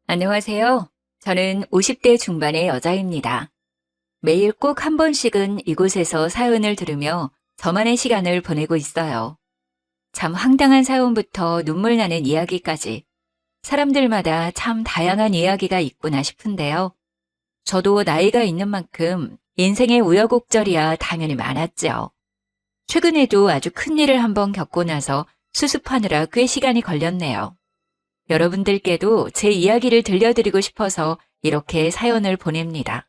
안녕하세요. 저는 50대 중반의 여자입니다. 매일 꼭 한 번씩은 이곳에서 사연을 들으며 저만의 시간을 보내고 있어요. 참 황당한 사연부터 눈물 나는 이야기까지 사람들마다 참 다양한 이야기가 있구나 싶은데요. 저도 나이가 있는 만큼 인생의 우여곡절이야 당연히 많았죠. 최근에도 아주 큰 일을 한번 겪고 나서 수습하느라 꽤 시간이 걸렸네요. 여러분들께도 제 이야기를 들려드리고 싶어서 이렇게 사연을 보냅니다.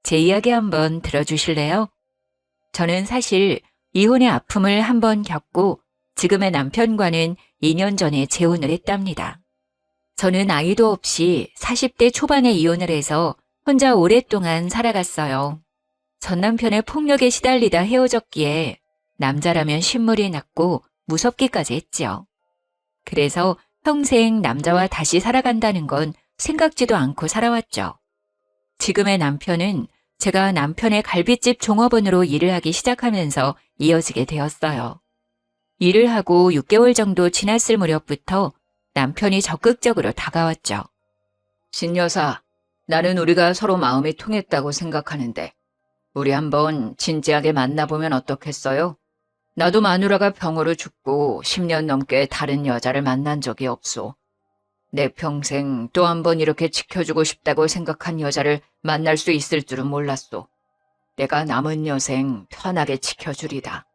제 이야기 한번 들어주실래요? 저는 사실 이혼의 아픔을 한번 겪고 지금의 남편과는 2년 전에 재혼을 했답니다. 저는 아이도 없이 40대 초반에 이혼을 해서 혼자 오랫동안 살아갔어요. 전 남편의 폭력에 시달리다 헤어졌기에 남자라면 신물이 났고 무섭기까지 했지요. 그래서 평생 남자와 다시 살아간다는 건 생각지도 않고 살아왔죠. 지금의 남편은 제가 남편의 갈비집 종업원으로 일을 하기 시작하면서 이어지게 되었어요. 일을 하고 6개월 정도 지났을 무렵부터 남편이 적극적으로 다가왔죠. 신여사, 나는 우리가 서로 마음이 통했다고 생각하는데 우리 한번 진지하게 만나보면 어떻겠어요? 나도 마누라가 병으로 죽고 10년 넘게 다른 여자를 만난 적이 없소. 내 평생 또 한 번 이렇게 지켜주고 싶다고 생각한 여자를 만날 수 있을 줄은 몰랐소. 내가 남은 여생 편하게 지켜주리다.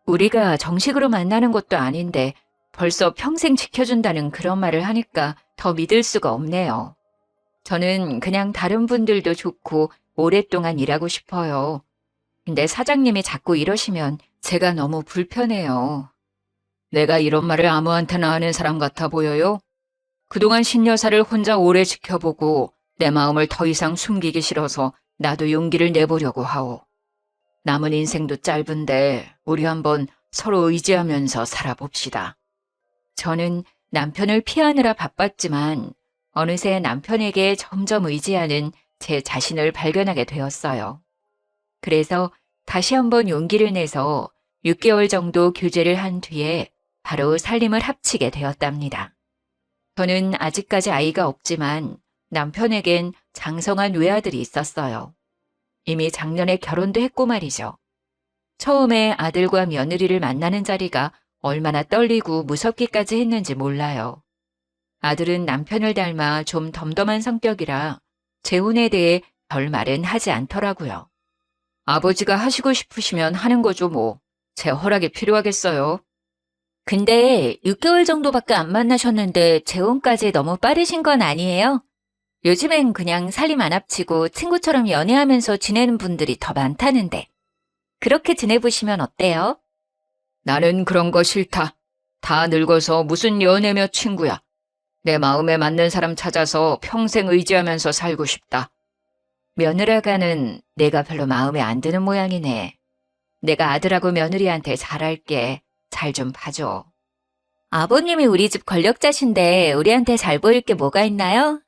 우리가 정식으로 만나는 것도 아닌데 벌써 평생 지켜준다는 그런 말을 하니까 더 믿을 수가 없네요. 저는 그냥 다른 분들도 좋고 오랫동안 일하고 싶어요. 근데 사장님이 자꾸 이러시면 제가 너무 불편해요. 내가 이런 말을 아무한테나 하는 사람 같아 보여요? 그동안 신여사를 혼자 오래 지켜보고 내 마음을 더 이상 숨기기 싫어서 나도 용기를 내보려고 하오. 남은 인생도 짧은데 우리 한번 서로 의지하면서 살아봅시다. 저는 남편을 피하느라 바빴지만 어느새 남편에게 점점 의지하는 제 자신을 발견하게 되었어요. 그래서 다시 한번 용기를 내서 6개월 정도 교제를 한 뒤에 바로 살림을 합치게 되었답니다. 저는 아직까지 아이가 없지만 남편에겐 장성한 외아들이 있었어요. 이미 작년에 결혼도 했고 말이죠. 처음에 아들과 며느리를 만나는 자리가 얼마나 떨리고 무섭기까지 했는지 몰라요. 아들은 남편을 닮아 좀 덤덤한 성격이라 재혼에 대해 별 말은 하지 않더라고요. 아버지가 하시고 싶으시면 하는 거죠 뭐. 제 허락이 필요하겠어요. 근데 6개월 정도밖에 안 만나셨는데 재혼까지 너무 빠르신 건 아니에요? 요즘엔 그냥 살림 안 합치고 친구처럼 연애하면서 지내는 분들이 더 많다는데. 그렇게 지내보시면 어때요? 나는 그런 거 싫다. 다 늙어서 무슨 연애며 친구야. 내 마음에 맞는 사람 찾아서 평생 의지하면서 살고 싶다. 며느라가는 내가 별로 마음에 안 드는 모양이네. 내가 아들하고 며느리한테 잘할게. 잘 좀 봐줘. 아버님이 우리 집 권력자신데 우리한테 잘 보일 게 뭐가 있나요?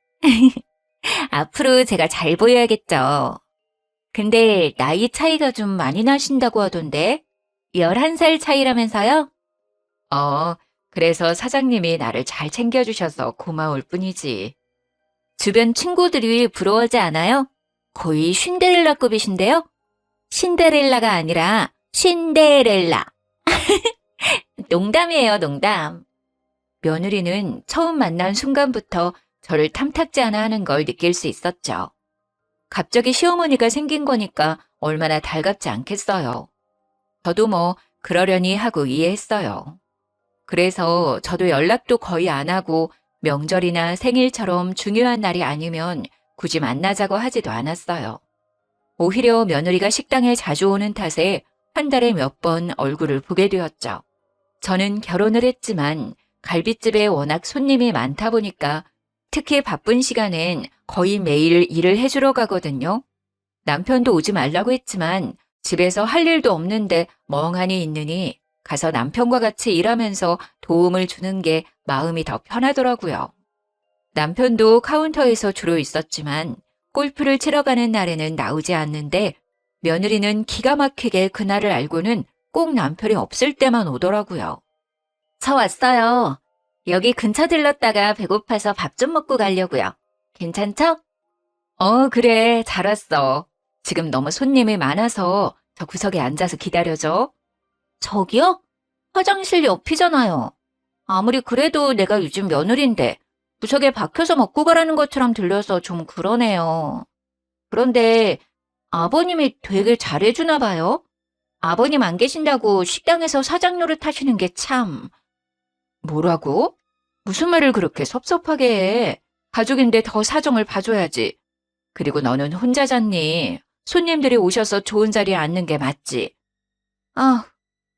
앞으로 제가 잘 보여야겠죠. 근데 나이 차이가 좀 많이 나신다고 하던데 11살 차이라면서요? 그래서 사장님이 나를 잘 챙겨주셔서 고마울 뿐이지. 주변 친구들이 부러워하지 않아요? 거의 쉰데렐라급이신데요? 신데렐라가 아니라 쉰데렐라. 농담이에요, 농담. 며느리는 처음 만난 순간부터 저를 탐탁지 않아 하는 걸 느낄 수 있었죠. 갑자기 시어머니가 생긴 거니까 얼마나 달갑지 않겠어요. 저도 뭐 그러려니 하고 이해했어요. 그래서 저도 연락도 거의 안 하고 명절이나 생일처럼 중요한 날이 아니면 굳이 만나자고 하지도 않았어요. 오히려 며느리가 식당에 자주 오는 탓에 한 달에 몇 번 얼굴을 보게 되었죠. 저는 결혼을 했지만 갈빗집에 워낙 손님이 많다 보니까 특히 바쁜 시간엔 거의 매일 일을 해주러 가거든요. 남편도 오지 말라고 했지만 집에서 할 일도 없는데 멍하니 있느니 가서 남편과 같이 일하면서 도움을 주는 게 마음이 더 편하더라고요. 남편도 카운터에서 주로 있었지만 골프를 치러 가는 날에는 나오지 않는데 며느리는 기가 막히게 그날을 알고는 꼭 남편이 없을 때만 오더라고요. 저 왔어요. 여기 근처 들렀다가 배고파서 밥 좀 먹고 가려고요. 괜찮죠? 그래. 잘 왔어. 지금 너무 손님이 많아서 저 구석에 앉아서 기다려줘. 저기요? 화장실 옆이잖아요. 아무리 그래도 내가 요즘 며느리인데 구석에 박혀서 먹고 가라는 것처럼 들려서 좀 그러네요. 그런데 아버님이 되게 잘해주나 봐요. 아버님 안 계신다고 식당에서 사장 노릇 하시는 게 참... 뭐라고? 무슨 말을 그렇게 섭섭하게 해? 가족인데 더 사정을 봐줘야지. 그리고 너는 혼자 잤니? 손님들이 오셔서 좋은 자리에 앉는 게 맞지? 아,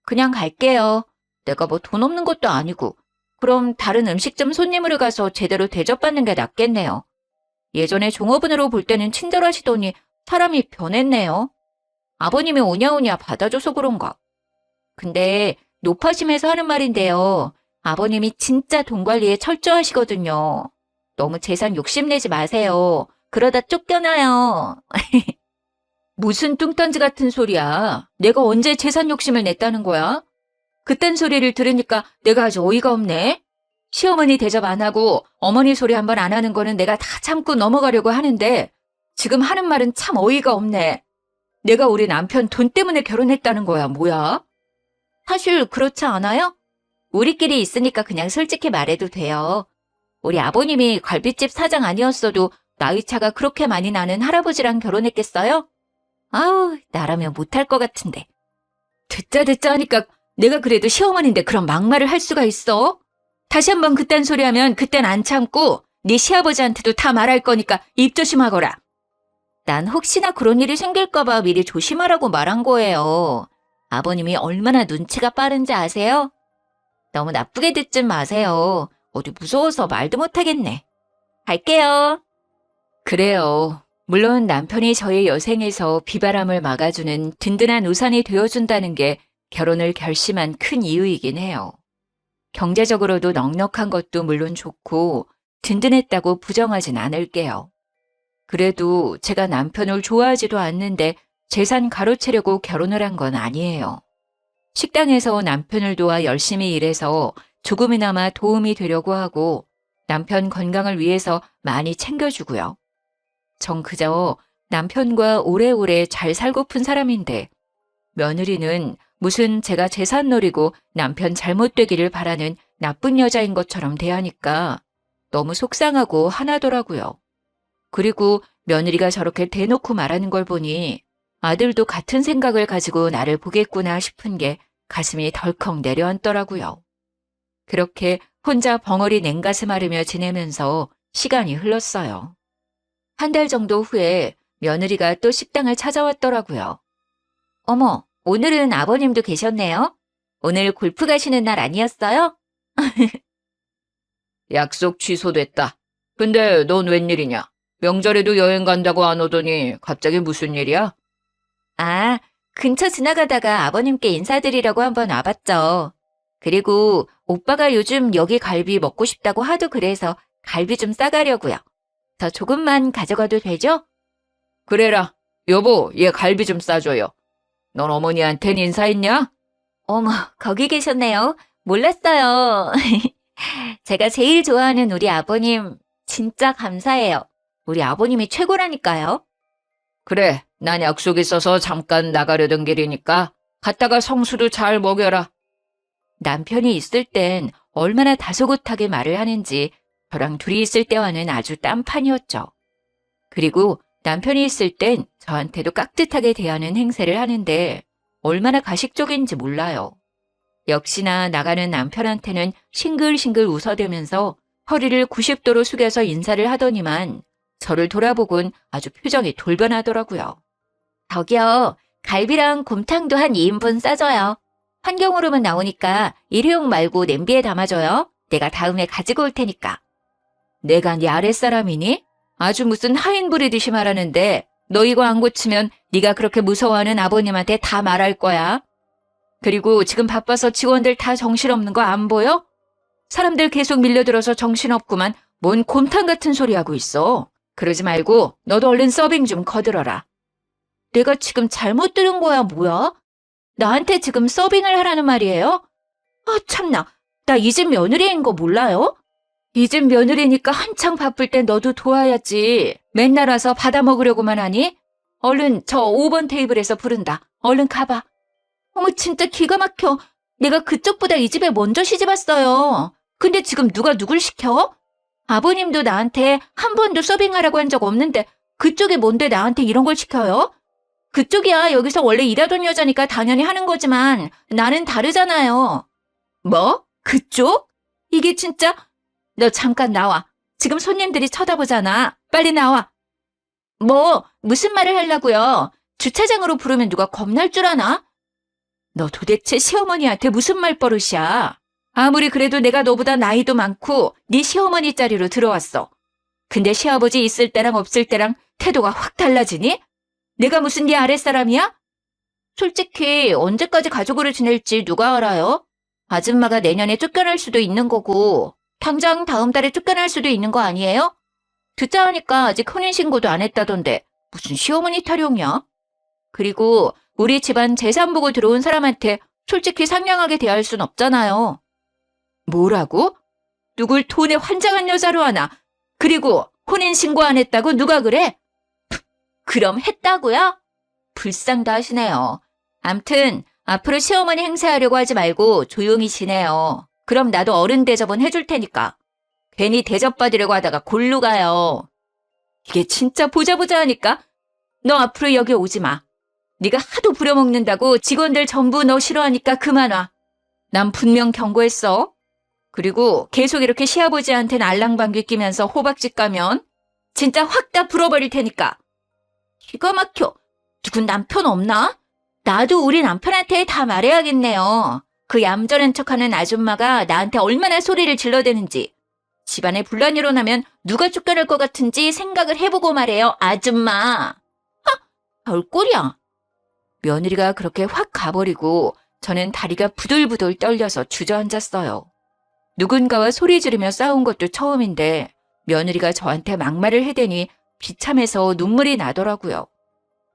그냥 갈게요. 내가 뭐 돈 없는 것도 아니고. 그럼 다른 음식점 손님으로 가서 제대로 대접받는 게 낫겠네요. 예전에 종업원으로 볼 때는 친절하시더니 사람이 변했네요. 아버님이 오냐오냐 받아줘서 그런가. 근데 노파심에서 하는 말인데요. 아버님이 진짜 돈 관리에 철저하시거든요. 너무 재산 욕심내지 마세요. 그러다 쫓겨나요. 무슨 뚱딴지 같은 소리야. 내가 언제 재산 욕심을 냈다는 거야? 그딴 소리를 들으니까 내가 아주 어이가 없네. 시어머니 대접 안 하고 어머니 소리 한 번 안 하는 거는 내가 다 참고 넘어가려고 하는데 지금 하는 말은 참 어이가 없네. 내가 우리 남편 돈 때문에 결혼했다는 거야, 뭐야? 사실 그렇지 않아요? 우리끼리 있으니까 그냥 솔직히 말해도 돼요. 우리 아버님이 갈비집 사장 아니었어도 나이차가 그렇게 많이 나는 할아버지랑 결혼했겠어요? 아우, 나라면 못할 것 같은데. 듣자 하니까 내가 그래도 시어머니인데 그런 막말을 할 수가 있어? 다시 한번 그딴 소리 하면 그땐 안 참고 네 시아버지한테도 다 말할 거니까 입 조심하거라. 난 혹시나 그런 일이 생길까 봐 미리 조심하라고 말한 거예요. 아버님이 얼마나 눈치가 빠른지 아세요? 너무 나쁘게 듣지 마세요. 어디 무서워서 말도 못하겠네. 갈게요. 그래요. 물론 남편이 저의 여생에서 비바람을 막아주는 든든한 우산이 되어준다는 게 결혼을 결심한 큰 이유이긴 해요. 경제적으로도 넉넉한 것도 물론 좋고 든든했다고 부정하진 않을게요. 그래도 제가 남편을 좋아하지도 않는데 재산 가로채려고 결혼을 한 건 아니에요. 식당에서 남편을 도와 열심히 일해서 조금이나마 도움이 되려고 하고 남편 건강을 위해서 많이 챙겨주고요. 전 그저 남편과 오래오래 잘 살고픈 사람인데 며느리는 무슨 제가 재산 노리고 남편 잘못되기를 바라는 나쁜 여자인 것처럼 대하니까 너무 속상하고 화나더라고요. 그리고 며느리가 저렇게 대놓고 말하는 걸 보니 아들도 같은 생각을 가지고 나를 보겠구나 싶은 게 가슴이 덜컥 내려앉더라고요. 그렇게 혼자 벙어리 냉가슴 앓으며 지내면서 시간이 흘렀어요. 한 달 정도 후에 며느리가 또 식당을 찾아왔더라고요. 어머, 오늘은 아버님도 계셨네요. 오늘 골프 가시는 날 아니었어요? 약속 취소됐다. 근데 넌 웬일이냐? 명절에도 여행 간다고 안 오더니 갑자기 무슨 일이야? 아, 근처 지나가다가 아버님께 인사드리려고 한번 와봤죠. 그리고 오빠가 요즘 여기 갈비 먹고 싶다고 하도 그래서 갈비 좀 싸가려고요. 저 조금만 가져가도 되죠? 그래라. 여보, 얘 갈비 좀 싸줘요. 넌 어머니한텐 인사했냐? 어머, 거기 계셨네요. 몰랐어요. 제가 제일 좋아하는 우리 아버님 진짜 감사해요. 우리 아버님이 최고라니까요. 그래, 난 약속 있어서 잠깐 나가려던 길이니까 갔다가 성수도 잘 먹여라. 남편이 있을 땐 얼마나 다소곳하게 말을 하는지 저랑 둘이 있을 때와는 아주 딴판이었죠. 그리고 남편이 있을 땐 저한테도 깍듯하게 대하는 행세를 하는데 얼마나 가식적인지 몰라요. 역시나 나가는 남편한테는 싱글싱글 웃어대면서 허리를 90도로 숙여서 인사를 하더니만 저를 돌아보곤 아주 표정이 돌변하더라고요. 저기요, 갈비랑 곰탕도 한 2인분 싸줘요. 환경오름은 나오니까 일회용 말고 냄비에 담아줘요. 내가 다음에 가지고 올 테니까. 내가 네 아랫사람이니? 아주 무슨 하인 부리듯이 말하는데 너 이거 안 고치면 네가 그렇게 무서워하는 아버님한테 다 말할 거야. 그리고 지금 바빠서 직원들 다 정신없는 거 안 보여? 사람들 계속 밀려들어서 정신없구만 뭔 곰탕 같은 소리 하고 있어. 그러지 말고 너도 얼른 서빙 좀 거들어라. 내가 지금 잘못 들은 거야 뭐야? 나한테 지금 서빙을 하라는 말이에요? 아 참나, 나 이 집 며느리인 거 몰라요? 이 집 며느리니까 한창 바쁠 때 너도 도와야지. 맨날 와서 받아 먹으려고만 하니? 얼른 저 5번 테이블에서 부른다. 얼른 가봐. 어머, 진짜 기가 막혀. 내가 그쪽보다 이 집에 먼저 시집왔어요. 근데 지금 누가 누굴 시켜? 아버님도 나한테 한 번도 서빙하라고 한 적 없는데 그쪽이 뭔데 나한테 이런 걸 시켜요? 그쪽이야 여기서 원래 일하던 여자니까 당연히 하는 거지만 나는 다르잖아요. 뭐? 그쪽? 이게 진짜... 너 잠깐 나와. 지금 손님들이 쳐다보잖아. 빨리 나와. 뭐 무슨 말을 하려고요? 주차장으로 부르면 누가 겁날 줄 아나? 너 도대체 시어머니한테 무슨 말버릇이야? 아무리 그래도 내가 너보다 나이도 많고 네 시어머니 자리로 들어왔어. 근데 시아버지 있을 때랑 없을 때랑 태도가 확 달라지니? 내가 무슨 네 아랫사람이야? 솔직히 언제까지 가족으로 지낼지 누가 알아요? 아줌마가 내년에 쫓겨날 수도 있는 거고 당장 다음 달에 쫓겨날 수도 있는 거 아니에요? 듣자 하니까 아직 혼인신고도 안 했다던데 무슨 시어머니 타령이야? 그리고 우리 집안 재산 보고 들어온 사람한테 솔직히 상냥하게 대할 순 없잖아요. 뭐라고? 누굴 돈에 환장한 여자로 하나? 그리고 혼인신고 안 했다고 누가 그래? 그럼 했다고요? 불쌍도 하시네요. 암튼 앞으로 시어머니 행세하려고 하지 말고 조용히 지내요. 그럼 나도 어른 대접은 해줄 테니까. 괜히 대접받으려고 하다가 골로 가요. 이게 진짜 보자 하니까 너 앞으로 여기 오지 마. 네가 하도 부려먹는다고 직원들 전부 너 싫어하니까 그만 와. 난 분명 경고했어. 그리고 계속 이렇게 시아버지한테는 알랑방귀 끼면서 호박짓 가면 진짜 확 다 불어버릴 테니까. 기가 막혀. 누군 남편 없나? 나도 우리 남편한테 다 말해야겠네요. 그 얌전한 척하는 아줌마가 나한테 얼마나 소리를 질러대는지. 집안에 분란이 일어나면 누가 쫓겨날 것 같은지 생각을 해보고 말해요, 아줌마. 별꼴이야. 며느리가 그렇게 확 가버리고 저는 다리가 부들부들 떨려서 주저앉았어요. 누군가와 소리 지르며 싸운 것도 처음인데 며느리가 저한테 막말을 해대니 비참해서 눈물이 나더라고요.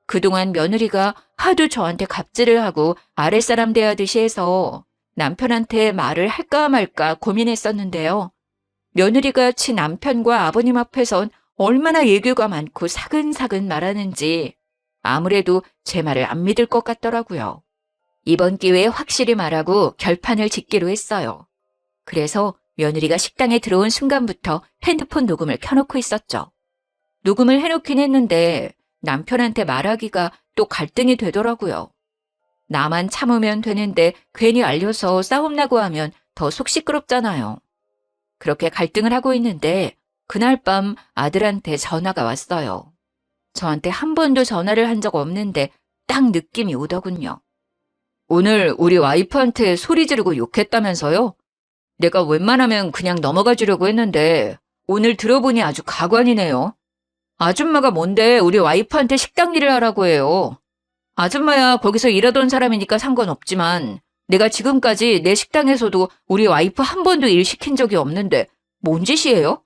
그동안 며느리가 하도 저한테 갑질을 하고 아랫사람 대하듯이 해서 남편한테 말을 할까 말까 고민했었는데요. 며느리가 지 남편과 아버님 앞에선 얼마나 예교가 많고 사근사근 말하는지 아무래도 제 말을 안 믿을 것 같더라고요. 이번 기회에 확실히 말하고 결판을 짓기로 했어요. 그래서 며느리가 식당에 들어온 순간부터 핸드폰 녹음을 켜놓고 있었죠. 녹음을 해놓긴 했는데 남편한테 말하기가 또 갈등이 되더라고요. 나만 참으면 되는데 괜히 알려서 싸움 나고 하면 더 속 시끄럽잖아요. 그렇게 갈등을 하고 있는데 그날 밤 아들한테 전화가 왔어요. 저한테 한 번도 전화를 한 적 없는데 딱 느낌이 오더군요. 오늘 우리 와이프한테 소리 지르고 욕했다면서요? 내가 웬만하면 그냥 넘어가 주려고 했는데 오늘 들어보니 아주 가관이네요. 아줌마가 뭔데 우리 와이프한테 식당 일을 하라고 해요. 아줌마야 거기서 일하던 사람이니까 상관없지만 내가 지금까지 내 식당에서도 우리 와이프 한 번도 일 시킨 적이 없는데 뭔 짓이에요?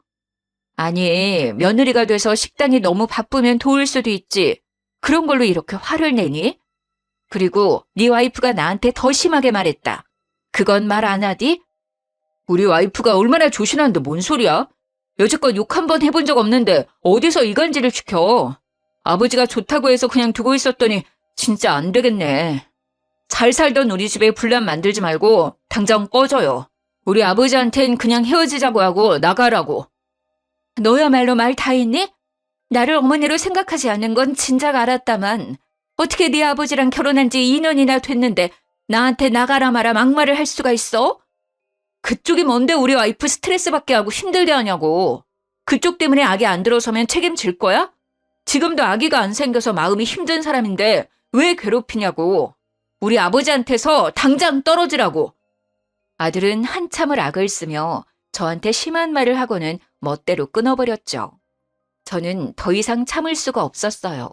아니, 며느리가 돼서 식당이 너무 바쁘면 도울 수도 있지. 그런 걸로 이렇게 화를 내니? 그리고 네 와이프가 나한테 더 심하게 말했다. 그건 말 안 하디? 우리 와이프가 얼마나 조신한데 뭔 소리야? 여지껏 욕 한 번 해본 적 없는데 어디서 이간질을 시켜. 아버지가 좋다고 해서 그냥 두고 있었더니 진짜 안 되겠네. 잘 살던 우리 집에 분란 만들지 말고 당장 꺼져요. 우리 아버지한텐 그냥 헤어지자고 하고 나가라고. 너야말로 말 다 했니? 나를 어머니로 생각하지 않는 건 진작 알았다만 어떻게 네 아버지랑 결혼한 지 2년이나 됐는데 나한테 나가라 마라 막말을 할 수가 있어? 그쪽이 뭔데 우리 와이프 스트레스 받게 하고 힘들게 하냐고. 그쪽 때문에 아기 안 들어서면 책임질 거야? 지금도 아기가 안 생겨서 마음이 힘든 사람인데 왜 괴롭히냐고. 우리 아버지한테서 당장 떨어지라고. 아들은 한참을 악을 쓰며 저한테 심한 말을 하고는 멋대로 끊어버렸죠. 저는 더 이상 참을 수가 없었어요.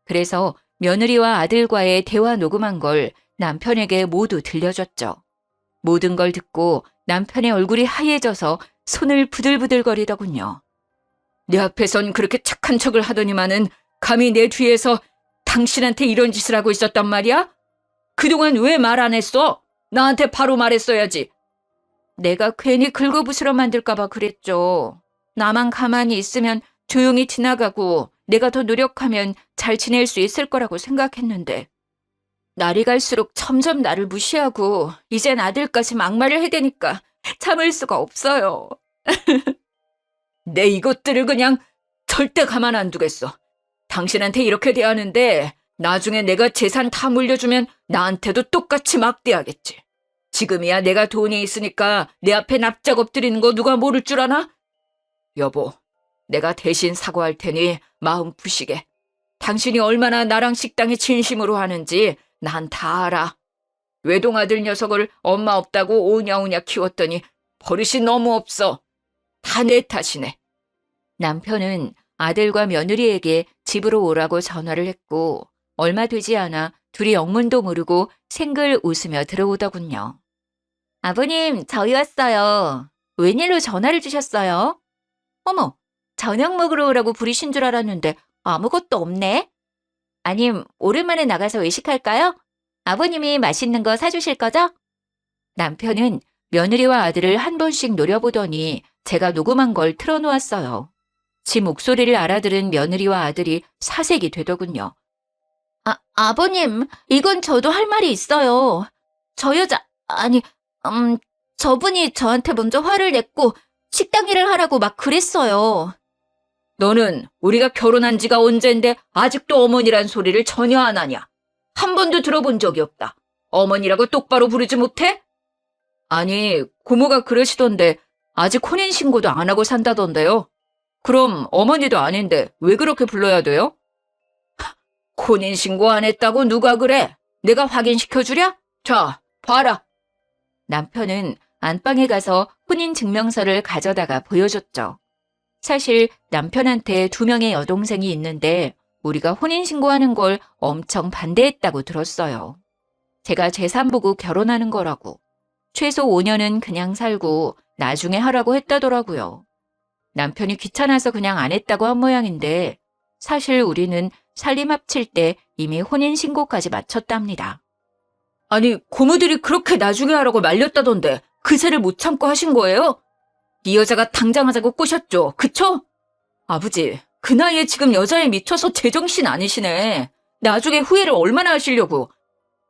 그래서 며느리와 아들과의 대화 녹음한 걸 남편에게 모두 들려줬죠. 모든 걸 듣고 남편의 얼굴이 하얘져서 손을 부들부들거리더군요. 내 앞에선 그렇게 착한 척을 하더니만은 감히 내 뒤에서 당신한테 이런 짓을 하고 있었단 말이야? 그동안 왜 말 안 했어? 나한테 바로 말했어야지. 내가 괜히 긁어부스러 만들까봐 그랬죠. 나만 가만히 있으면 조용히 지나가고 내가 더 노력하면 잘 지낼 수 있을 거라고 생각했는데 날이 갈수록 점점 나를 무시하고 이젠 아들까지 막말을 해대니까 참을 수가 없어요. 내 이것들을 그냥 절대 가만 안 두겠어. 당신한테 이렇게 대하는데 나중에 내가 재산 다 물려주면 나한테도 똑같이 막대하겠지. 지금이야 내가 돈이 있으니까 내 앞에 납작 엎드리는 거 누가 모를 줄 아나? 여보, 내가 대신 사과할 테니 마음 푸시게. 당신이 얼마나 나랑 식당에 진심으로 하는지 난 다 알아. 외동아들 녀석을 엄마 없다고 오냐오냐 키웠더니 버릇이 너무 없어. 다 내 탓이네. 남편은 아들과 며느리에게 집으로 오라고 전화를 했고 얼마 되지 않아 둘이 영문도 모르고 생글 웃으며 들어오더군요. 아버님, 저희 왔어요. 웬일로 전화를 주셨어요? 어머, 저녁 먹으러 오라고 부르신 줄 알았는데 아무것도 없네. 아님, 오랜만에 나가서 외식할까요? 아버님이 맛있는 거 사주실 거죠? 남편은 며느리와 아들을 한 번씩 노려보더니 제가 녹음한 걸 틀어놓았어요. 지 목소리를 알아들은 며느리와 아들이 사색이 되더군요. 아버님, 이건 저도 할 말이 있어요. 저분이 저한테 먼저 화를 냈고 식당 일을 하라고 막 그랬어요. 너는 우리가 결혼한 지가 언젠데 아직도 어머니란 소리를 전혀 안 하냐? 한 번도 들어본 적이 없다. 어머니라고 똑바로 부르지 못해? 아니, 고모가 그러시던데 아직 혼인신고도 안 하고 산다던데요. 그럼 어머니도 아닌데 왜 그렇게 불러야 돼요? 혼인신고 안 했다고 누가 그래? 내가 확인시켜주랴? 자, 봐라. 남편은 안방에 가서 혼인증명서를 가져다가 보여줬죠. 사실 남편한테 2명의 여동생이 있는데 우리가 혼인신고하는 걸 엄청 반대했다고 들었어요. 제가 재산 보고 결혼하는 거라고. 최소 5년은 그냥 살고 나중에 하라고 했다더라고요. 남편이 귀찮아서 그냥 안 했다고 한 모양인데 사실 우리는 살림 합칠 때 이미 혼인신고까지 마쳤답니다. 아니, 고모들이 그렇게 나중에 하라고 말렸다던데 그새를 못 참고 하신 거예요? 이 여자가 당장 하자고 꼬셨죠, 그쵸? 아버지, 그 나이에 지금 여자에 미쳐서 제정신 아니시네. 나중에 후회를 얼마나 하시려고.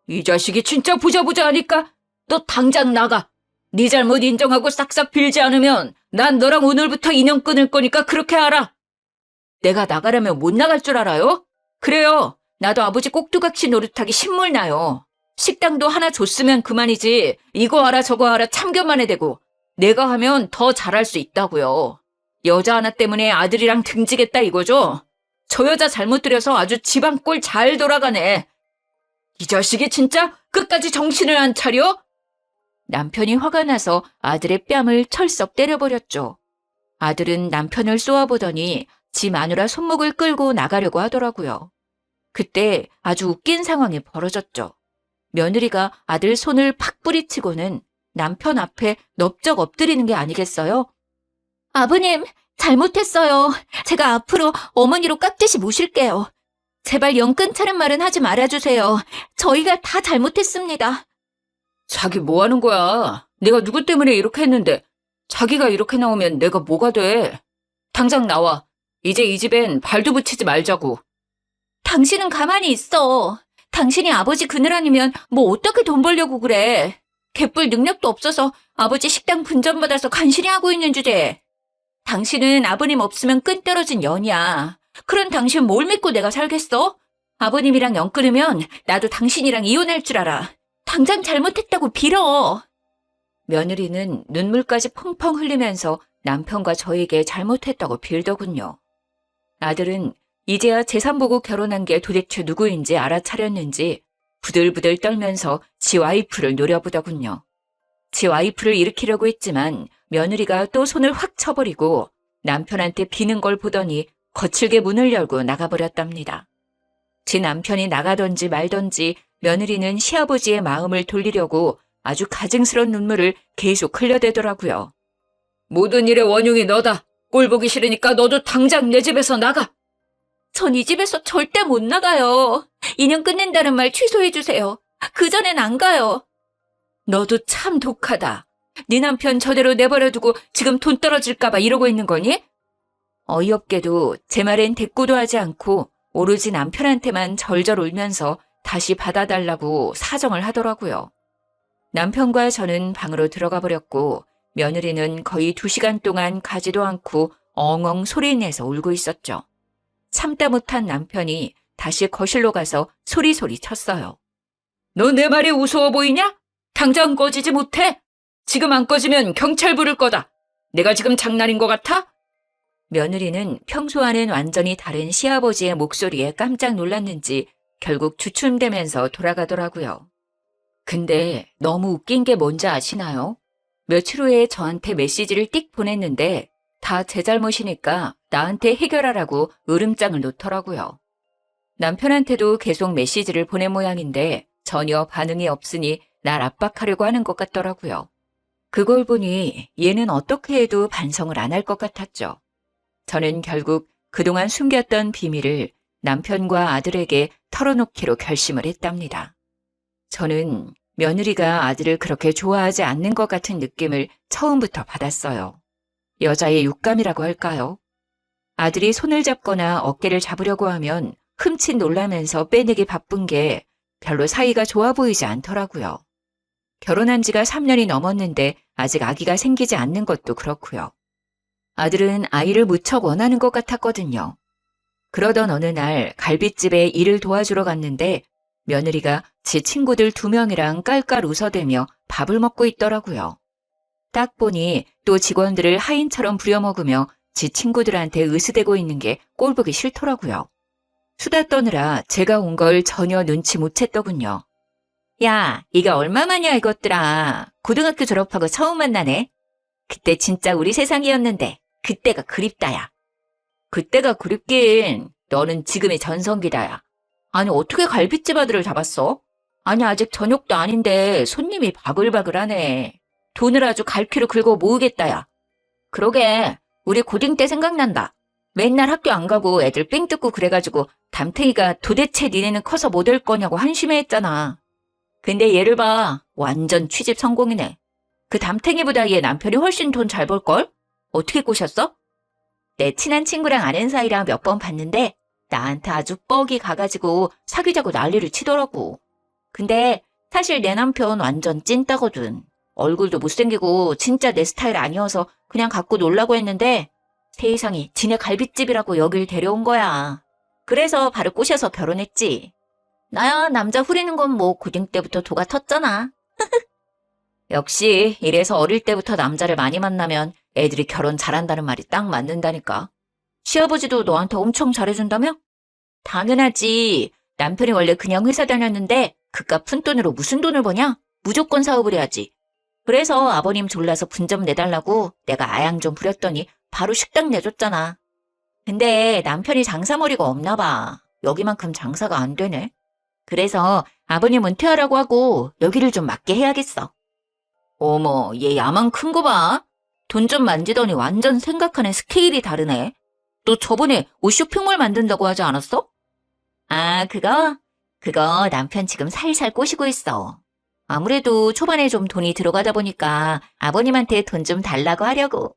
이 자식이 진짜 보자 하니까 너 당장 나가. 네 잘못 인정하고 싹싹 빌지 않으면 난 너랑 오늘부터 인연 끊을 거니까 그렇게 알아. 내가 나가려면 못 나갈 줄 알아요? 그래요. 나도 아버지 꼭두각시 노릇하기 신물나요. 식당도 하나 줬으면 그만이지. 이거 알아 저거 알아 참견만 해대고. 내가 하면 더 잘할 수 있다고요. 여자 하나 때문에 아들이랑 등지겠다 이거죠? 저 여자 잘못 들여서 아주 집안 꼴 잘 돌아가네. 이 자식이 진짜 끝까지 정신을 안 차려? 남편이 화가 나서 아들의 뺨을 철썩 때려버렸죠. 아들은 남편을 쏘아보더니 지 마누라 손목을 끌고 나가려고 하더라고요. 그때 아주 웃긴 상황이 벌어졌죠. 며느리가 아들 손을 팍 뿌리치고는 남편 앞에 넙적 엎드리는 게 아니겠어요? 아버님, 잘못했어요. 제가 앞으로 어머니로 깍듯이 모실게요. 제발 영 끊자는 말은 하지 말아주세요. 저희가 다 잘못했습니다. 자기 뭐 하는 거야? 내가 누구 때문에 이렇게 했는데 자기가 이렇게 나오면 내가 뭐가 돼? 당장 나와. 이제 이 집엔 발도 붙이지 말자고. 당신은 가만히 있어. 당신이 아버지 그늘 아니면 뭐 어떻게 돈 벌려고 그래. 개뿔 능력도 없어서 아버지 식당 분전받아서 간신히 하고 있는 주제에. 당신은 아버님 없으면 끈 떨어진 연이야. 그런 당신 뭘 믿고 내가 살겠어? 아버님이랑 연 끊으면 나도 당신이랑 이혼할 줄 알아. 당장 잘못했다고 빌어. 며느리는 눈물까지 펑펑 흘리면서 남편과 저에게 잘못했다고 빌더군요. 아들은 이제야 재산 보고 결혼한 게 도대체 누구인지 알아차렸는지 부들부들 떨면서 지 와이프를 노려보더군요. 지 와이프를 일으키려고 했지만 며느리가 또 손을 확 쳐버리고 남편한테 비는 걸 보더니 거칠게 문을 열고 나가버렸답니다. 지 남편이 나가던지 말던지 며느리는 시아버지의 마음을 돌리려고 아주 가증스러운 눈물을 계속 흘려대더라고요. 모든 일의 원흉이 너다. 꼴 보기 싫으니까 너도 당장 내 집에서 나가. 전 이 집에서 절대 못 나가요. 인연 끊는다는 말 취소해주세요. 그전엔 안 가요. 너도 참 독하다. 네 남편 저대로 내버려두고 지금 돈 떨어질까봐 이러고 있는 거니? 어이없게도 제 말엔 대꾸도 하지 않고 오로지 남편한테만 절절 울면서 다시 받아달라고 사정을 하더라고요. 남편과 저는 방으로 들어가 버렸고 며느리는 거의 2시간 동안 가지도 않고 엉엉 소리내서 울고 있었죠. 참다 못한 남편이 다시 거실로 가서 소리소리 쳤어요. 너 내 말이 우스워 보이냐? 당장 꺼지지 못해? 지금 안 꺼지면 경찰 부를 거다. 내가 지금 장난인 것 같아? 며느리는 평소와는 완전히 다른 시아버지의 목소리에 깜짝 놀랐는지 결국 주춤대면서 돌아가더라고요. 근데 너무 웃긴 게 뭔지 아시나요? 며칠 후에 저한테 메시지를 띡 보냈는데 다 제 잘못이니까 나한테 해결하라고 으름장을 놓더라고요. 남편한테도 계속 메시지를 보낸 모양인데 전혀 반응이 없으니 날 압박하려고 하는 것 같더라고요. 그걸 보니 얘는 어떻게 해도 반성을 안 할 것 같았죠. 저는 결국 그동안 숨겼던 비밀을 남편과 아들에게 털어놓기로 결심을 했답니다. 저는 며느리가 아들을 그렇게 좋아하지 않는 것 같은 느낌을 처음부터 받았어요. 여자의 육감이라고 할까요? 아들이 손을 잡거나 어깨를 잡으려고 하면 흠칫 놀라면서 빼내기 바쁜 게 별로 사이가 좋아 보이지 않더라고요. 결혼한 지가 3년이 넘었는데 아직 아기가 생기지 않는 것도 그렇고요. 아들은 아이를 무척 원하는 것 같았거든요. 그러던 어느 날 갈빗집에 일을 도와주러 갔는데 며느리가 지 친구들 2명이랑 깔깔 웃어대며 밥을 먹고 있더라고요. 딱 보니 또 직원들을 하인처럼 부려먹으며 지 친구들한테 으스대고 있는 게 꼴보기 싫더라고요. 수다 떠느라 제가 온 걸 전혀 눈치 못 챘더군요. 야, 이게 얼마만이야 이것들아. 고등학교 졸업하고 처음 만나네. 그때 진짜 우리 세상이었는데 그때가 그립다야. 그때가 그립긴. 너는 지금의 전성기다야. 아니 어떻게 갈빗집 아들을 잡았어? 아니 아직 저녁도 아닌데 손님이 바글바글하네. 돈을 아주 갈퀴로 긁어 모으겠다야. 그러게 우리 고딩 때 생각난다. 맨날 학교 안 가고 애들 삥 뜯고 그래가지고 담탱이가 도대체 니네는 커서 뭐 될 거냐고 한심해했잖아. 근데 얘를 봐. 완전 취직 성공이네. 그 담탱이보다 얘 남편이 훨씬 돈 잘 벌걸? 어떻게 꼬셨어? 내 친한 친구랑 아는 사이라 몇 번 봤는데 나한테 아주 뻑이 가가지고 사귀자고 난리를 치더라고. 근데 사실 내 남편 완전 찐따거든. 얼굴도 못생기고 진짜 내 스타일 아니어서 그냥 갖고 놀라고 했는데 세상이 지네 갈빗집이라고 여길 데려온 거야. 그래서 바로 꼬셔서 결혼했지. 나야 남자 후리는 건 뭐 고딩 때부터 도가 텄잖아. 역시 이래서 어릴 때부터 남자를 많이 만나면 애들이 결혼 잘한다는 말이 딱 맞는다니까. 시아버지도 너한테 엄청 잘해준다며? 당연하지. 남편이 원래 그냥 회사 다녔는데 그깟 푼돈으로 무슨 돈을 버냐? 무조건 사업을 해야지. 그래서 아버님 졸라서 분 좀 내달라고 내가 아양 좀 부렸더니 바로 식당 내줬잖아. 근데 남편이 장사머리가 없나 봐. 여기만큼 장사가 안 되네. 그래서 아버님 은퇴하라고 하고 여기를 좀 맡게 해야겠어. 어머, 얘 야만 큰 거 봐. 돈 좀 만지더니 완전 생각하는 스케일이 다르네. 너 저번에 옷 쇼핑몰 만든다고 하지 않았어? 아, 그거 남편 지금 살살 꼬시고 있어. 아무래도 초반에 좀 돈이 들어가다 보니까 아버님한테 돈 좀 달라고 하려고.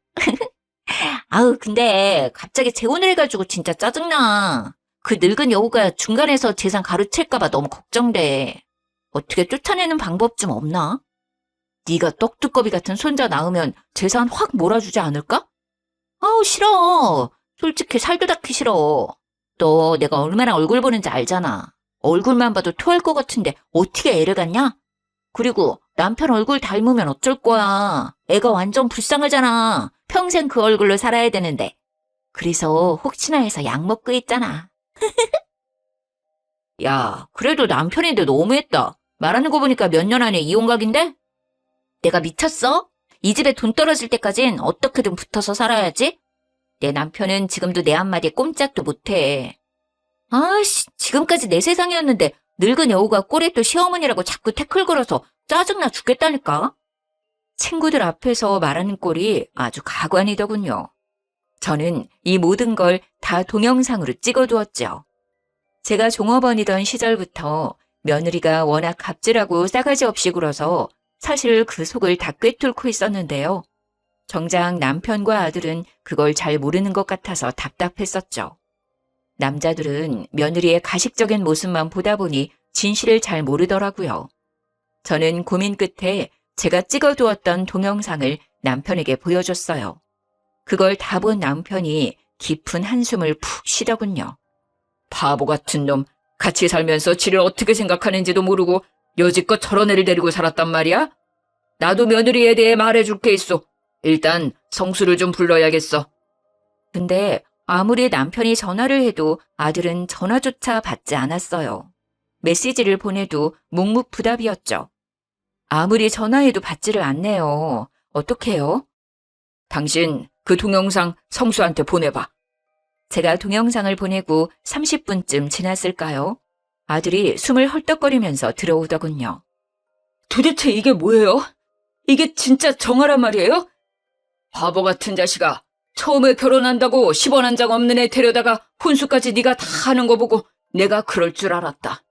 아우, 근데 갑자기 재혼을 해가지고 진짜 짜증나. 그 늙은 여우가 중간에서 재산 가로챌까봐 너무 걱정돼. 어떻게 쫓아내는 방법 좀 없나? 네가 떡두꺼비 같은 손자 낳으면 재산 확 몰아주지 않을까? 아우, 싫어. 솔직히 살도 닦기 싫어. 너 내가 얼마나 얼굴 보는지 알잖아. 얼굴만 봐도 토할 것 같은데 어떻게 애를 갖냐? 그리고 남편 얼굴 닮으면 어쩔 거야. 애가 완전 불쌍하잖아. 평생 그 얼굴로 살아야 되는데. 그래서 혹시나 해서 약 먹고 있잖아. 야, 그래도 남편인데 너무했다. 말하는 거 보니까 몇 년 안에 이혼각인데? 내가 미쳤어? 이 집에 돈 떨어질 때까진 어떻게든 붙어서 살아야지. 내 남편은 지금도 내 한마디에 꼼짝도 못해. 아씨, 지금까지 내 세상이었는데 늙은 여우가 꼴에 또 시어머니라고 자꾸 태클 걸어서 짜증나 죽겠다니까. 친구들 앞에서 말하는 꼴이 아주 가관이더군요. 저는 이 모든 걸 다 동영상으로 찍어두었죠. 제가 종업원이던 시절부터 며느리가 워낙 갑질하고 싸가지 없이 굴어서 사실 그 속을 다 꿰뚫고 있었는데요. 정작 남편과 아들은 그걸 잘 모르는 것 같아서 답답했었죠. 남자들은 며느리의 가식적인 모습만 보다 보니 진실을 잘 모르더라고요. 저는 고민 끝에 제가 찍어두었던 동영상을 남편에게 보여줬어요. 그걸 다 본 남편이 깊은 한숨을 푹 쉬더군요. 바보 같은 놈, 같이 살면서 지를 어떻게 생각하는지도 모르고 여지껏 저런 애를 데리고 살았단 말이야? 나도 며느리에 대해 말해줄 게 있어. 일단 성수를 좀 불러야겠어. 근데 아무리 남편이 전화를 해도 아들은 전화조차 받지 않았어요. 메시지를 보내도 묵묵부답이었죠. 아무리 전화해도 받지를 않네요. 어떡해요? 당신 그 동영상 성수한테 보내봐. 제가 동영상을 보내고 30분쯤 지났을까요? 아들이 숨을 헐떡거리면서 들어오더군요. 도대체 이게 뭐예요? 이게 진짜 정아란 말이에요? 바보 같은 자식아. 처음에 결혼한다고 10원 한 장 없는 애 데려다가 혼수까지 네가 다 하는 거 보고 내가 그럴 줄 알았다.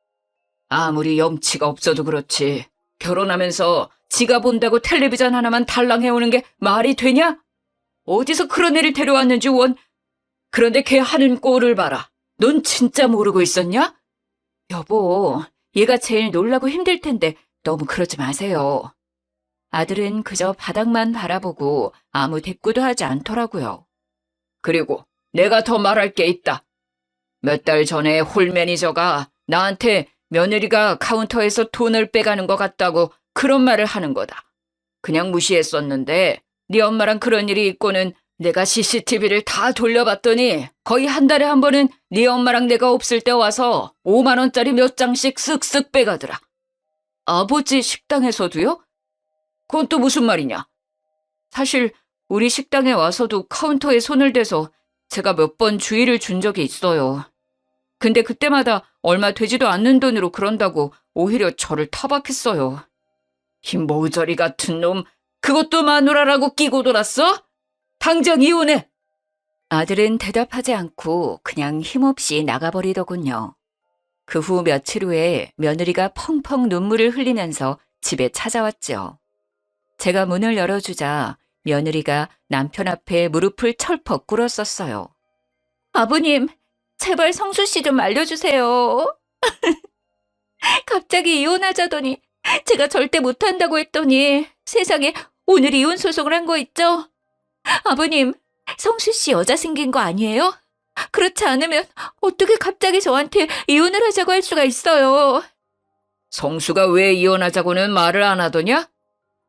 아무리 염치가 없어도 그렇지. 결혼하면서 지가 본다고 텔레비전 하나만 달랑해오는 게 말이 되냐? 어디서 그런 애를 데려왔는지 원. 그런데 걔 하는 꼴을 봐라. 넌 진짜 모르고 있었냐? 여보, 얘가 제일 놀라고 힘들 텐데 너무 그러지 마세요. 아들은 그저 바닥만 바라보고 아무 대꾸도 하지 않더라고요. 그리고 내가 더 말할 게 있다. 몇 달 전에 홀 매니저가 나한테 며느리가 카운터에서 돈을 빼가는 것 같다고 그런 말을 하는 거다. 그냥 무시했었는데 네 엄마랑 그런 일이 있고는 내가 CCTV를 다 돌려봤더니 거의 한 달에 한 번은 네 엄마랑 내가 없을 때 와서 5만 원짜리 몇 장씩 쓱쓱 빼가더라. 아버지 식당에서도요? 그건 또 무슨 말이냐? 사실 우리 식당에 와서도 카운터에 손을 대서 제가 몇 번 주의를 준 적이 있어요. 근데 그때마다 얼마 되지도 않는 돈으로 그런다고 오히려 저를 타박했어요. 이 모저리 같은 놈, 그것도 마누라라고 끼고 돌았어? 당장 이혼해! 아들은 대답하지 않고 그냥 힘없이 나가버리더군요. 그 후 며칠 후에 며느리가 펑펑 눈물을 흘리면서 집에 찾아왔죠. 제가 문을 열어주자 며느리가 남편 앞에 무릎을 철퍽 꿇었었어요. 아버님, 제발 성수 씨 좀 알려주세요. 갑자기 이혼하자더니 제가 절대 못한다고 했더니 세상에 오늘 이혼 소송을 한 거 있죠? 아버님, 성수 씨 여자 생긴 거 아니에요? 그렇지 않으면 어떻게 갑자기 저한테 이혼을 하자고 할 수가 있어요? 성수가 왜 이혼하자고는 말을 안 하더냐?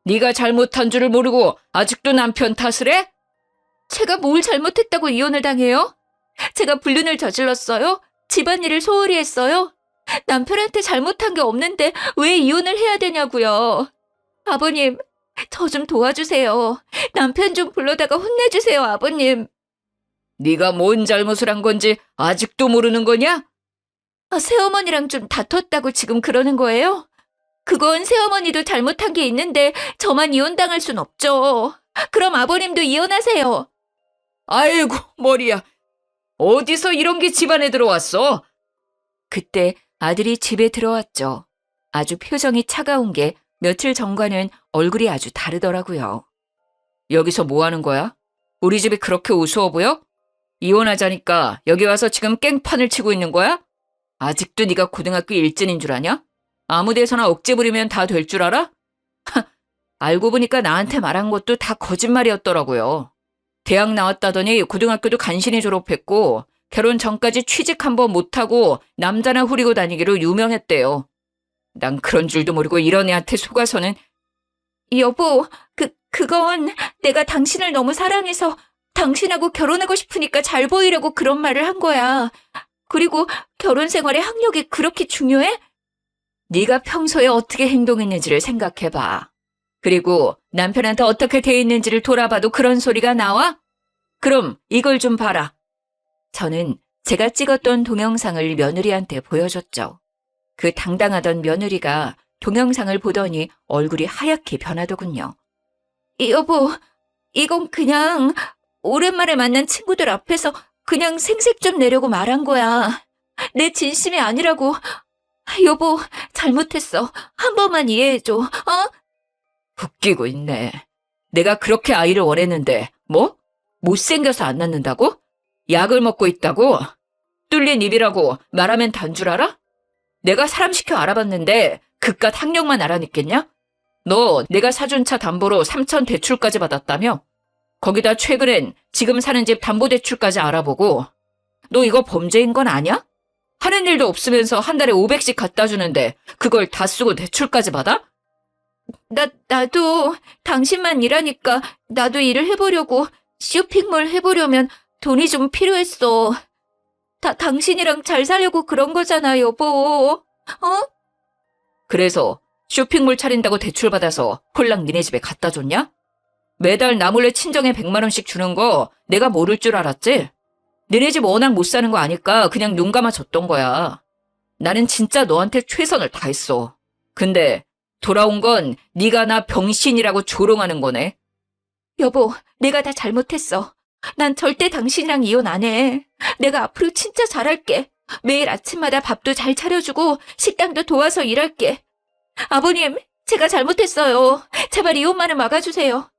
네가 잘못한 줄을 모르고 아직도 남편 탓을 해? 제가 뭘 잘못했다고 이혼을 당해요? 제가 불륜을 저질렀어요? 집안일을 소홀히 했어요? 남편한테 잘못한 게 없는데 왜 이혼을 해야 되냐고요? 아버님, 저 좀 도와주세요. 남편 좀 불러다가 혼내주세요, 아버님. 네가 뭔 잘못을 한 건지 아직도 모르는 거냐? 새어머니랑 좀 다퉜다고 지금 그러는 거예요? 그건 새어머니도 잘못한 게 있는데 저만 이혼당할 순 없죠. 그럼 아버님도 이혼하세요. 아이고, 머리야. 어디서 이런 게 집안에 들어왔어? 그때 아들이 집에 들어왔죠. 아주 표정이 차가운 게 며칠 전과는 얼굴이 아주 다르더라고요. 여기서 뭐 하는 거야? 우리 집이 그렇게 우스워 보여? 이혼하자니까 여기 와서 지금 깽판을 치고 있는 거야? 아직도 네가 고등학교 일진인 줄 아냐? 아무 데서나 억지 부리면 다 될 줄 알아? 알고 보니까 나한테 말한 것도 다 거짓말이었더라고요. 대학 나왔다더니 고등학교도 간신히 졸업했고 결혼 전까지 취직 한번 못하고 남자나 후리고 다니기로 유명했대요. 난 그런 줄도 모르고 이런 애한테 속아서는. 여보, 그건 내가 당신을 너무 사랑해서 당신하고 결혼하고 싶으니까 잘 보이려고 그런 말을 한 거야. 그리고 결혼 생활의 학력이 그렇게 중요해? 네가 평소에 어떻게 행동했는지를 생각해봐. 그리고 남편한테 어떻게 돼 있는지를 돌아봐도 그런 소리가 나와? 그럼 이걸 좀 봐라. 저는 제가 찍었던 동영상을 며느리한테 보여줬죠. 그 당당하던 며느리가 동영상을 보더니 얼굴이 하얗게 변하더군요. 여보, 이건 그냥 오랜만에 만난 친구들 앞에서 그냥 생색 좀 내려고 말한 거야. 내 진심이 아니라고. 여보, 잘못했어. 한 번만 이해해줘. 어? 웃기고 있네. 내가 그렇게 아이를 원했는데 뭐? 못생겨서 안 낳는다고? 약을 먹고 있다고? 뚫린 입이라고 말하면 단 줄 알아? 내가 사람 시켜 알아봤는데 그깟 학력만 알아냈겠냐? 너 내가 사준 차 담보로 3천 대출까지 받았다며? 거기다 최근엔 지금 사는 집 담보대출까지 알아보고 너 이거 범죄인 건 아냐? 하는 일도 없으면서 한 달에 500씩 갖다 주는데 그걸 다 쓰고 대출까지 받아? 나도 당신만 일하니까 나도 일을 해보려고 쇼핑몰 해보려면 돈이 좀 필요했어. 당신이랑 잘 살려고 그런 거잖아, 여보. 어? 그래서 쇼핑몰 차린다고 대출 받아서 홀랑 니네 집에 갖다 줬냐? 매달 나 몰래 친정에 100만 원씩 주는 거 내가 모를 줄 알았지? 니네 집 워낙 못 사는 거 아니까 그냥 눈 감아 줬던 거야. 나는 진짜 너한테 최선을 다했어. 근데 돌아온 건 네가 나 병신이라고 조롱하는 거네. 여보, 내가 다 잘못했어. 난 절대 당신이랑 이혼 안 해. 내가 앞으로 진짜 잘할게. 매일 아침마다 밥도 잘 차려주고 식당도 도와서 일할게. 아버님, 제가 잘못했어요. 제발 이혼만은 막아주세요.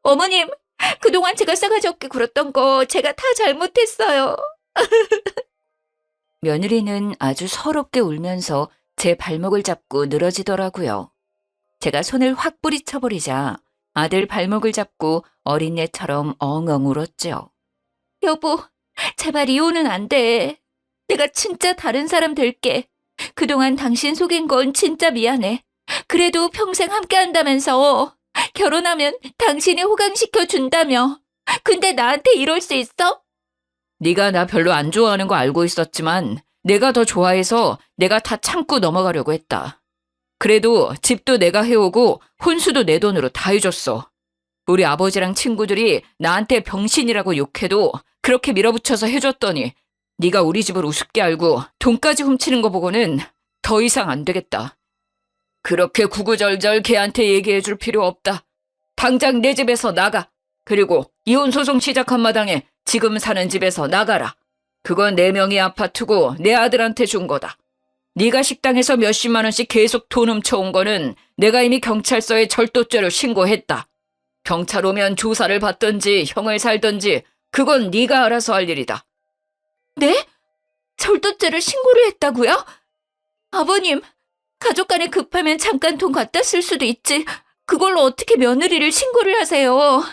어머님, 그동안 제가 싸가지 없게 굴었던 거 제가 다 잘못했어요. 며느리는 아주 서럽게 울면서 제 발목을 잡고 늘어지더라고요. 제가 손을 확 뿌리쳐버리자 아들 발목을 잡고 어린애처럼 엉엉 울었죠. 여보, 제발 이혼은 안 돼. 내가 진짜 다른 사람 될게. 그동안 당신 속인 건 진짜 미안해. 그래도 평생 함께 한다면서 결혼하면 당신이 호강시켜 준다며. 근데 나한테 이럴 수 있어? 네가 나 별로 안 좋아하는 거 알고 있었지만 내가 더 좋아해서 내가 다 참고 넘어가려고 했다. 그래도 집도 내가 해오고 혼수도 내 돈으로 다 해줬어. 우리 아버지랑 친구들이 나한테 병신이라고 욕해도 그렇게 밀어붙여서 해줬더니 네가 우리 집을 우습게 알고 돈까지 훔치는 거 보고는 더 이상 안 되겠다. 그렇게 구구절절 걔한테 얘기해줄 필요 없다. 당장 내 집에서 나가. 그리고 이혼 소송 시작한 마당에 지금 사는 집에서 나가라. 그건 내 명의 아파트고 내 아들한테 준 거다. 네가 식당에서 몇십만 원씩 계속 돈 훔쳐온 거는 내가 이미 경찰서에 절도죄로 신고했다. 경찰 오면 조사를 받든지 형을 살든지 그건 네가 알아서 할 일이다. 네? 절도죄를 신고를 했다고요? 아버님, 가족 간에 급하면 잠깐 돈 갖다 쓸 수도 있지. 그걸로 어떻게 며느리를 신고를 하세요?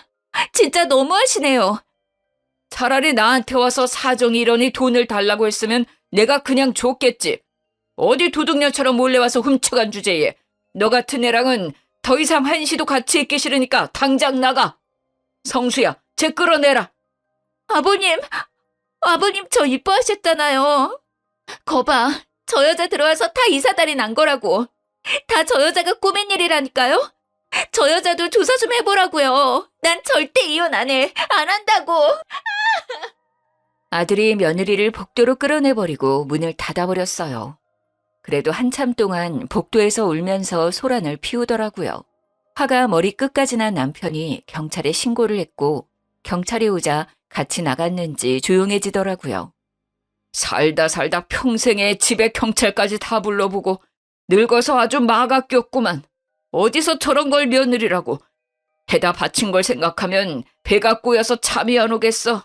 진짜 너무하시네요. 차라리 나한테 와서 사정이 이러니 돈을 달라고 했으면 내가 그냥 줬겠지. 어디 도둑녀처럼 몰래 와서 훔쳐간 주제에 너 같은 애랑은 더 이상 한시도 같이 있기 싫으니까 당장 나가. 성수야, 쟤 끌어내라. 아버님 저 이뻐하셨잖아요. 거봐, 저 여자 들어와서 다 이사달이 난 거라고. 다 저 여자가 꾸민 일이라니까요. 저 여자도 조사 좀 해보라고요. 난 절대 이혼 안 해. 안 한다고. 아들이 며느리를 복도로 끌어내버리고 문을 닫아버렸어요. 그래도 한참 동안 복도에서 울면서 소란을 피우더라고요. 화가 머리 끝까지 난 남편이 경찰에 신고를 했고 경찰이 오자 같이 나갔는지 조용해지더라고요. 살다 평생에 집에 경찰까지 다 불러보고 늙어서 아주 마가 꼈구만. 어디서 저런 걸 며느리라고. 해다 바친 걸 생각하면 배가 꼬여서 잠이 안 오겠어.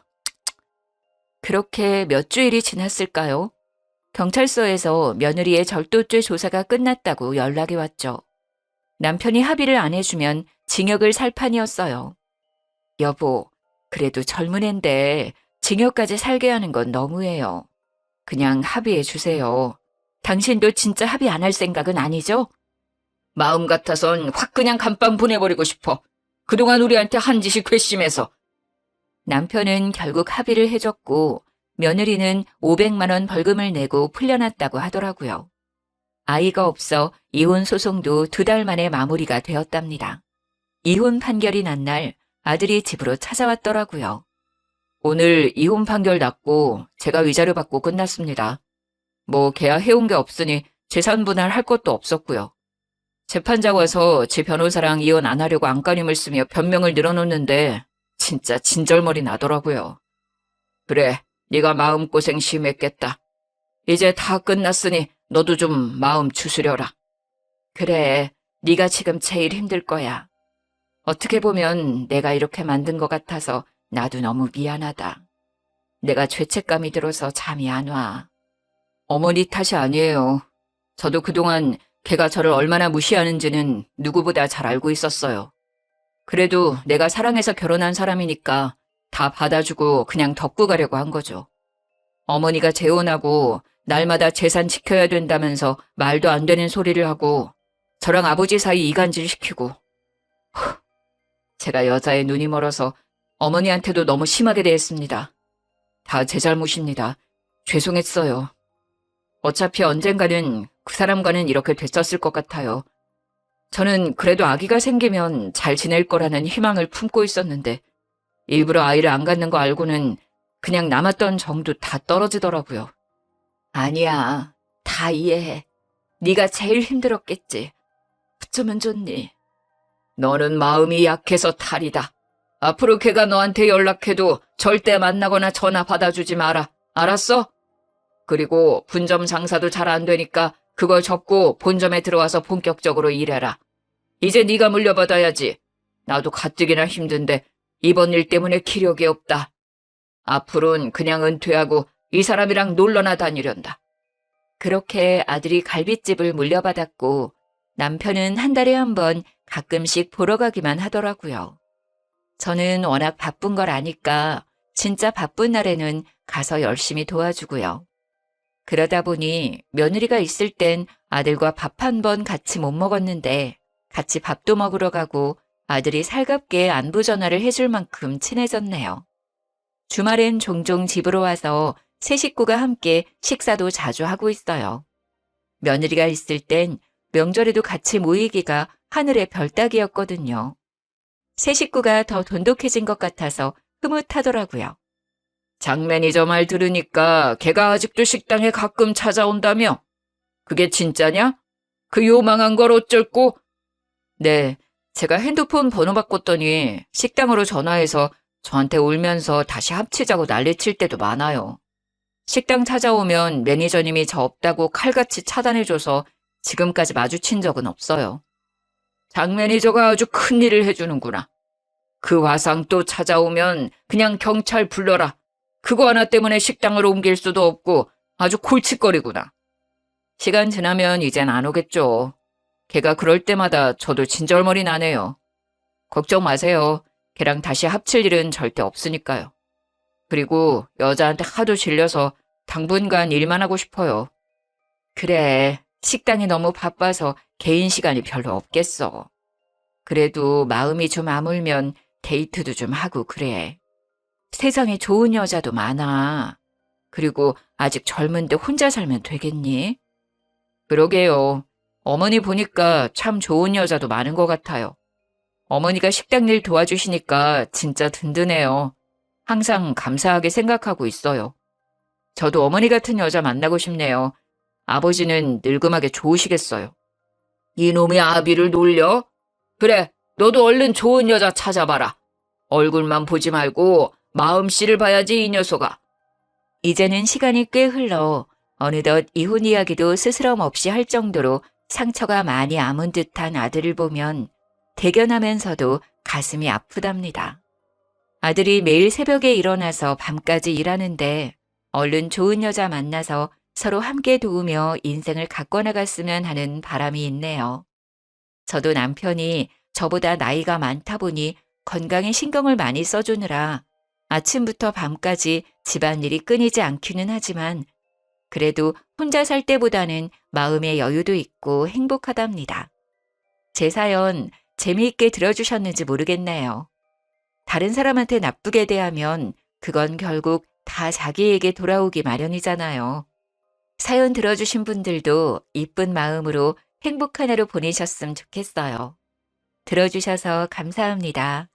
그렇게 몇 주일이 지났을까요? 경찰서에서 며느리의 절도죄 조사가 끝났다고 연락이 왔죠. 남편이 합의를 안 해주면 징역을 살 판이었어요. 여보, 그래도 젊은 앤데 징역까지 살게 하는 건 너무해요. 그냥 합의해 주세요. 당신도 진짜 합의 안 할 생각은 아니죠? 마음 같아선 확 그냥 감방 보내버리고 싶어. 그동안 우리한테 한 짓이 괘씸해서. 남편은 결국 합의를 해줬고 며느리는 500만 원 벌금을 내고 풀려났다고 하더라고요. 아이가 없어 이혼 소송도 2달 만에 마무리가 되었답니다. 이혼 판결이 난 날 아들이 집으로 찾아왔더라고요. 오늘 이혼 판결 났고 제가 위자료 받고 끝났습니다. 뭐 걔야 해온 게 없으니 재산 분할할 것도 없었고요. 재판장 와서 제 변호사랑 이혼 안 하려고 안간힘을 쓰며 변명을 늘어놓는데 진짜 진절머리 나더라고요. 그래, 네가 마음고생 심했겠다. 이제 다 끝났으니 너도 좀 마음 추스려라. 그래, 네가 지금 제일 힘들 거야. 어떻게 보면 내가 이렇게 만든 것 같아서 나도 너무 미안하다. 내가 죄책감이 들어서 잠이 안 와. 어머니 탓이 아니에요. 저도 그동안 걔가 저를 얼마나 무시하는지는 누구보다 잘 알고 있었어요. 그래도 내가 사랑해서 결혼한 사람이니까 다 받아주고 그냥 덮고 가려고 한 거죠. 어머니가 재혼하고 날마다 재산 지켜야 된다면서 말도 안 되는 소리를 하고 저랑 아버지 사이 이간질 시키고 제가 여자의 눈이 멀어서 어머니한테도 너무 심하게 대했습니다. 다 제 잘못입니다. 죄송했어요. 어차피 언젠가는 그 사람과는 이렇게 됐었을 것 같아요. 저는 그래도 아기가 생기면 잘 지낼 거라는 희망을 품고 있었는데 일부러 아이를 안 갖는 거 알고는 그냥 남았던 정도 다 떨어지더라고요. 아니야. 다 이해해. 네가 제일 힘들었겠지. 어쩌면 좋니? 너는 마음이 약해서 탈이다. 앞으로 걔가 너한테 연락해도 절대 만나거나 전화 받아주지 마라. 알았어? 그리고 분점 장사도 잘 안 되니까 그걸 접고 본점에 들어와서 본격적으로 일해라. 이제 네가 물려받아야지. 나도 가뜩이나 힘든데 이번 일 때문에 기력이 없다. 앞으로는 그냥 은퇴하고 이 사람이랑 놀러나 다니련다. 그렇게 아들이 갈빗집을 물려받았고 남편은 한 달에 한 번 가끔씩 보러 가기만 하더라고요. 저는 워낙 바쁜 걸 아니까 진짜 바쁜 날에는 가서 열심히 도와주고요. 그러다 보니 며느리가 있을 땐 아들과 밥 한 번 같이 못 먹었는데 같이 밥도 먹으러 가고 아들이 살갑게 안부 전화를 해줄 만큼 친해졌네요. 주말엔 종종 집으로 와서 세 식구가 함께 식사도 자주 하고 있어요. 며느리가 있을 땐 명절에도 같이 모이기가 하늘의 별 따기였거든요. 세 식구가 더 돈독해진 것 같아서 흐뭇하더라고요. 장 매니저 말 들으니까 걔가 아직도 식당에 가끔 찾아온다며? 그게 진짜냐? 그 요망한 걸 어쩔고? 네, 제가 핸드폰 번호 바꿨더니 식당으로 전화해서 저한테 울면서 다시 합치자고 난리칠 때도 많아요. 식당 찾아오면 매니저님이 저 없다고 칼같이 차단해줘서 지금까지 마주친 적은 없어요. 장 매니저가 아주 큰일을 해주는구나. 그 화상 또 찾아오면 그냥 경찰 불러라. 그거 하나 때문에 식당을 옮길 수도 없고 아주 골칫거리구나. 시간 지나면 이젠 안 오겠죠. 걔가 그럴 때마다 저도 진절머리 나네요. 걱정 마세요. 걔랑 다시 합칠 일은 절대 없으니까요. 그리고 여자한테 하도 질려서 당분간 일만 하고 싶어요. 그래, 식당이 너무 바빠서 개인 시간이 별로 없겠어. 그래도 마음이 좀 아물면 데이트도 좀 하고 그래. 세상에 좋은 여자도 많아. 그리고 아직 젊은데 혼자 살면 되겠니? 그러게요. 어머니 보니까 참 좋은 여자도 많은 것 같아요. 어머니가 식당 일 도와주시니까 진짜 든든해요. 항상 감사하게 생각하고 있어요. 저도 어머니 같은 여자 만나고 싶네요. 아버지는 늙음하게 좋으시겠어요. 이놈의 아비를 놀려? 그래, 너도 얼른 좋은 여자 찾아봐라. 얼굴만 보지 말고 마음씨를 봐야지 이 녀석아. 이제는 시간이 꽤 흘러 어느덧 이혼 이야기도 스스럼 없이 할 정도로 상처가 많이 아문 듯한 아들을 보면 대견하면서도 가슴이 아프답니다. 아들이 매일 새벽에 일어나서 밤까지 일하는데 얼른 좋은 여자 만나서 서로 함께 도우며 인생을 가꿔나갔으면 하는 바람이 있네요. 저도 남편이 저보다 나이가 많다 보니 건강에 신경을 많이 써주느라 아침부터 밤까지 집안일이 끊이지 않기는 하지만 그래도 혼자 살 때보다는 마음의 여유도 있고 행복하답니다. 제 사연 재미있게 들어주셨는지 모르겠네요. 다른 사람한테 나쁘게 대하면 그건 결국 다 자기에게 돌아오기 마련이잖아요. 사연 들어주신 분들도 이쁜 마음으로 행복한 하루 보내셨으면 좋겠어요. 들어주셔서 감사합니다.